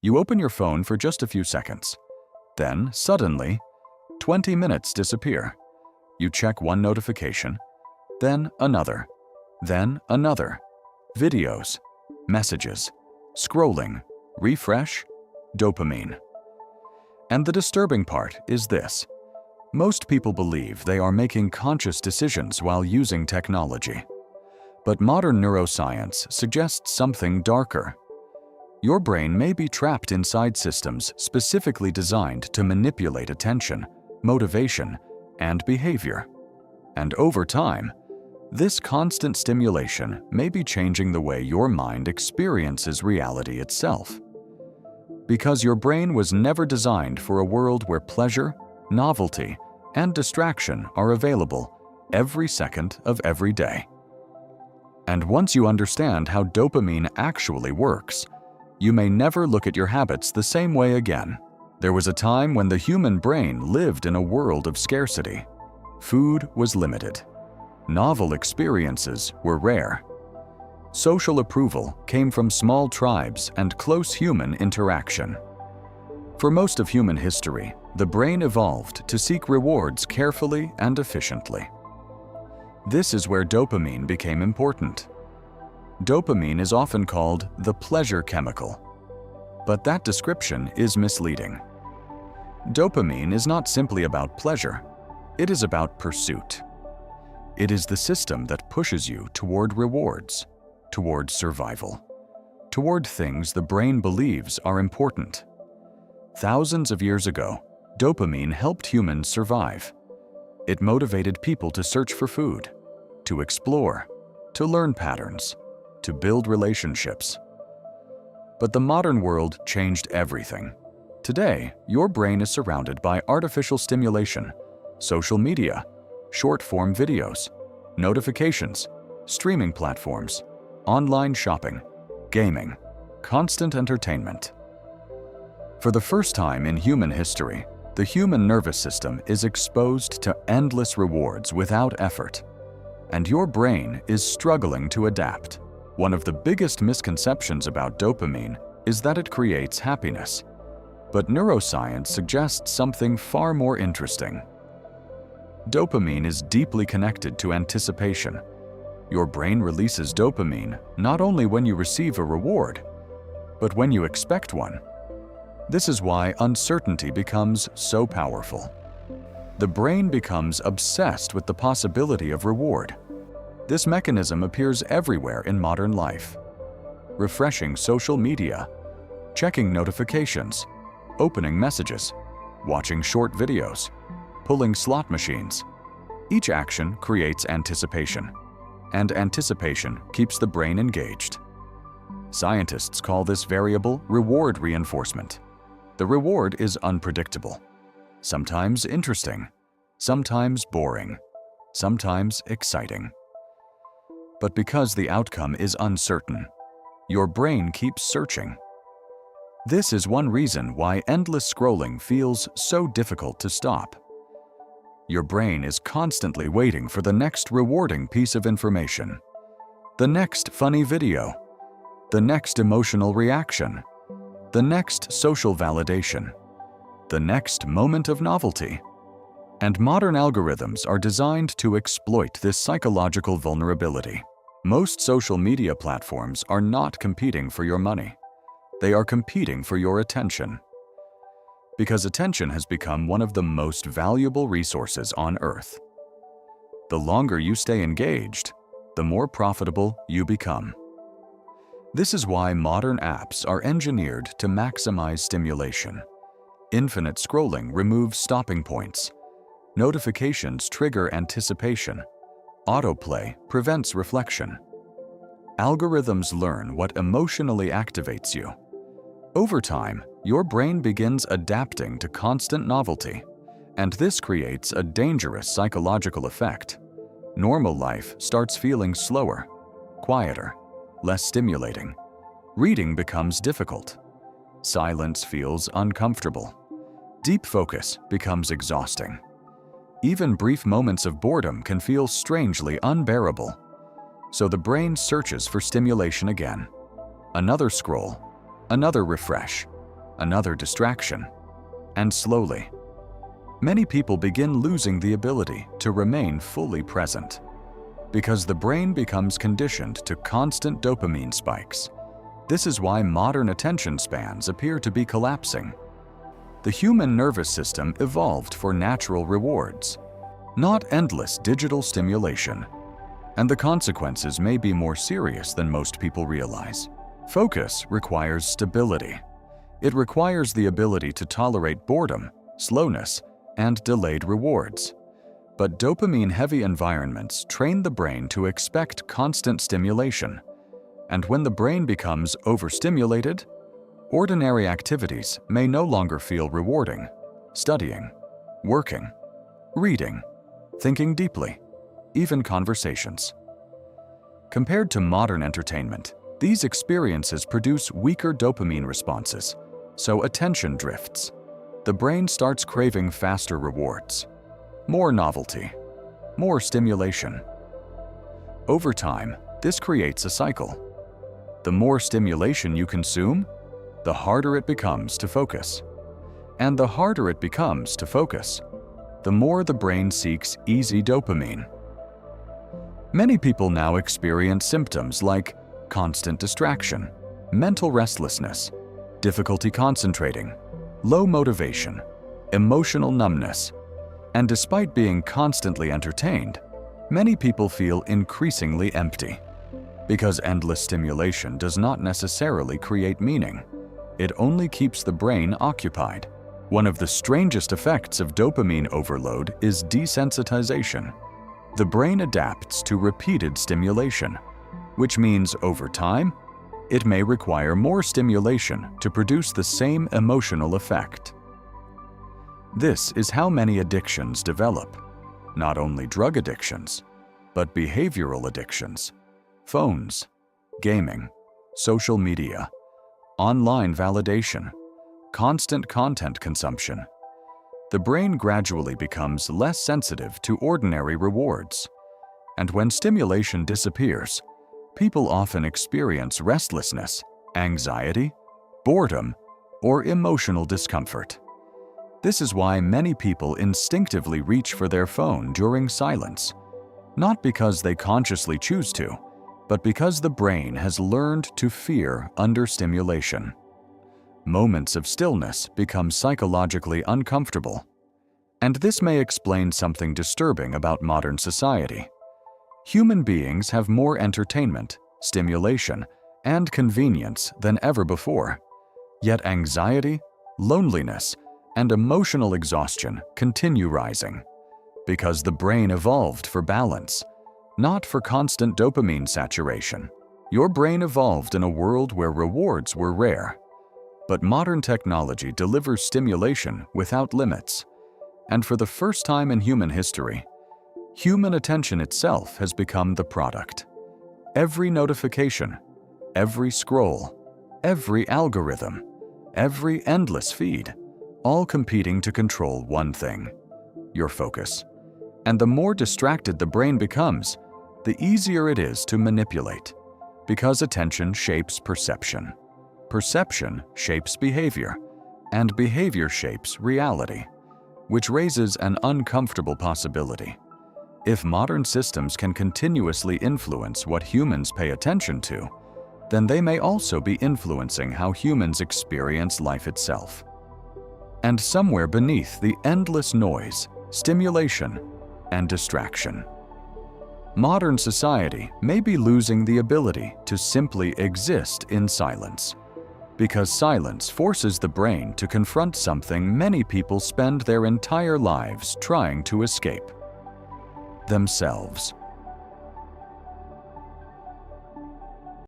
You open your phone for just a few seconds. Then, suddenly, 20 minutes disappear. You check one notification, then another, then another. Videos, messages, scrolling, refresh, dopamine. And the disturbing part is this. Most people believe they are making conscious decisions while using technology. But modern neuroscience suggests something darker. Your brain may be trapped inside systems specifically designed to manipulate attention, motivation, and behavior. And over time, this constant stimulation may be changing the way your mind experiences reality itself. Because your brain was never designed for a world where pleasure, novelty, and distraction are available every second of every day. And once you understand how dopamine actually works, you may never look at your habits the same way again. There was a time when the human brain lived in a world of scarcity. Food was limited. Novel experiences were rare. Social approval came from small tribes and close human interaction. For most of human history, the brain evolved to seek rewards carefully and efficiently. This is where dopamine became important. Dopamine is often called the pleasure chemical, but that description is misleading. Dopamine is not simply about pleasure, it is about pursuit. It is the system that pushes you toward rewards, toward survival, toward things the brain believes are important. Thousands of years ago, dopamine helped humans survive. It motivated people to search for food, to explore, to learn patterns, to build relationships. But the modern world changed everything. Today, your brain is surrounded by artificial stimulation, social media, short-form videos, notifications, streaming platforms, online shopping, gaming, constant entertainment. For the first time in human history, the human nervous system is exposed to endless rewards without effort, and your brain is struggling to adapt. One of the biggest misconceptions about dopamine is that it creates happiness, but neuroscience suggests something far more interesting. Dopamine is deeply connected to anticipation. Your brain releases dopamine not only when you receive a reward, but when you expect one. This is why uncertainty becomes so powerful. The brain becomes obsessed with the possibility of reward. This mechanism appears everywhere in modern life. Refreshing social media, checking notifications, opening messages, watching short videos, pulling slot machines. Each action creates anticipation, and anticipation keeps the brain engaged. Scientists call this variable reward reinforcement. The reward is unpredictable, sometimes interesting, sometimes boring, sometimes exciting. But because the outcome is uncertain, your brain keeps searching. This is one reason why endless scrolling feels so difficult to stop. Your brain is constantly waiting for the next rewarding piece of information, the next funny video, the next emotional reaction, the next social validation, the next moment of novelty. And modern algorithms are designed to exploit this psychological vulnerability. Most social media platforms are not competing for your money. They are competing for your attention. Because attention has become one of the most valuable resources on Earth. The longer you stay engaged, the more profitable you become. This is why modern apps are engineered to maximize stimulation. Infinite scrolling removes stopping points. Notifications trigger anticipation. Autoplay prevents reflection. Algorithms learn what emotionally activates you. Over time, your brain begins adapting to constant novelty, and this creates a dangerous psychological effect. Normal life starts feeling slower, quieter, less stimulating. Reading becomes difficult. Silence feels uncomfortable. Deep focus becomes exhausting. Even brief moments of boredom can feel strangely unbearable. So the brain searches for stimulation again. Another scroll, another refresh, another distraction, and slowly, many people begin losing the ability to remain fully present because the brain becomes conditioned to constant dopamine spikes. This is why modern attention spans appear to be collapsing. The human nervous system evolved for natural rewards, not endless digital stimulation, and the consequences may be more serious than most people realize. Focus requires stability. It requires the ability to tolerate boredom, slowness, and delayed rewards. But dopamine-heavy environments train the brain to expect constant stimulation, and when the brain becomes overstimulated, ordinary activities may no longer feel rewarding. Studying, working, reading, thinking deeply, even conversations. Compared to modern entertainment, these experiences produce weaker dopamine responses, so attention drifts. The brain starts craving faster rewards, more novelty, more stimulation. Over time, this creates a cycle. The more stimulation you consume, the harder it becomes to focus. And the harder it becomes to focus, the more the brain seeks easy dopamine. Many people now experience symptoms like constant distraction, mental restlessness, difficulty concentrating, low motivation, emotional numbness, and despite being constantly entertained, many people feel increasingly empty. Because endless stimulation does not necessarily create meaning. It only keeps the brain occupied. One of the strangest effects of dopamine overload is desensitization. The brain adapts to repeated stimulation, which means over time, it may require more stimulation to produce the same emotional effect. This is how many addictions develop, not only drug addictions, but behavioral addictions, phones, gaming, social media, online validation, constant content consumption. The brain gradually becomes less sensitive to ordinary rewards, and when stimulation disappears, people often experience restlessness, anxiety, boredom, or emotional discomfort. This is why many people instinctively reach for their phone during silence, not because they consciously choose to, but because the brain has learned to fear understimulation. Moments of stillness become psychologically uncomfortable, and this may explain something disturbing about modern society. Human beings have more entertainment, stimulation, and convenience than ever before, yet anxiety, loneliness, and emotional exhaustion continue rising, because the brain evolved for balance, not for constant dopamine saturation. Your brain evolved in a world where rewards were rare, but modern technology delivers stimulation without limits, and for the first time in human history, human attention itself has become the product. Every notification, every scroll, every algorithm, every endless feed, all competing to control one thing: your focus. And the more distracted the brain becomes, the easier it is to manipulate, because attention shapes perception. Perception shapes behavior, and behavior shapes reality, which raises an uncomfortable possibility. If modern systems can continuously influence what humans pay attention to, then they may also be influencing how humans experience life itself. And somewhere beneath the endless noise, stimulation, and distraction, modern society may be losing the ability to simply exist in silence, because silence forces the brain to confront something many people spend their entire lives trying to escape: themselves.